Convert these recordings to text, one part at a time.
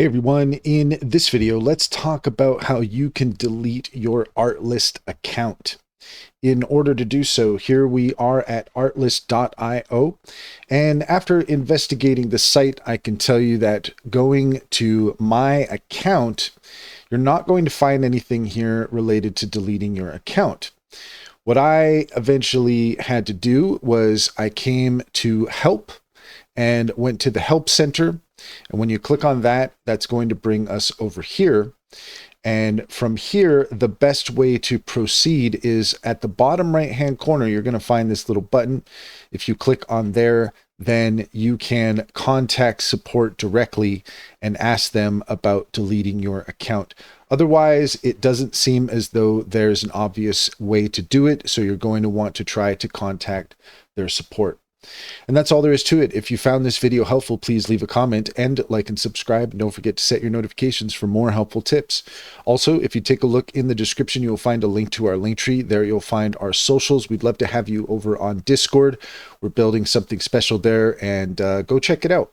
Hey everyone, in this video, let's talk about how you can delete your Artlist account. In order to do so, here we are at artlist.io, and after investigating the site, I can tell you that going to my account, you're not going to find anything here related to deleting your account. What I eventually had to do was I came to help and went to the help center. And when you click on that, that's going to bring us over here. And from here, the best way to proceed is at the bottom right-hand corner, you're going to find this little button. If you click on there, then you can contact support directly and ask them about deleting your account. Otherwise, it doesn't seem as though there's an obvious way to do it. So you're going to want to try to contact their support. And that's all there is to it. If you found this video helpful, please leave a comment and like and subscribe. And don't forget to set your notifications for more helpful tips. Also, if you take a look in the description, you'll find a link to our Linktree. There you'll find our socials. We'd love to have you over on Discord. We're building something special there, and go check it out.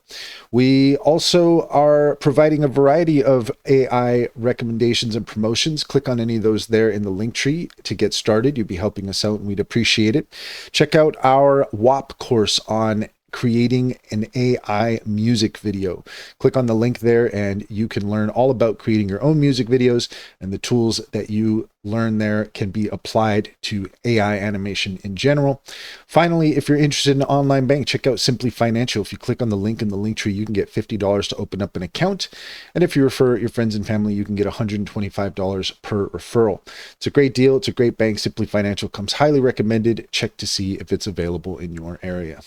We also are providing a variety of AI recommendations and promotions. Click on any of those there in the Linktree to get started. You'd be helping us out and we'd appreciate it. Check out our WAP course on creating an AI music video. Click on the link there and you can learn all about creating your own music videos, and the tools that you learn there can be applied to AI animation in general. Finally, if you're interested in an online bank, check out Simply Financial. If you click on the link in the Linktree, you can get $50 to open up an account. And if you refer your friends and family, you can get $125 per referral. It's a great deal. It's a great bank. Simply Financial comes highly recommended. Check to see if it's available in your area.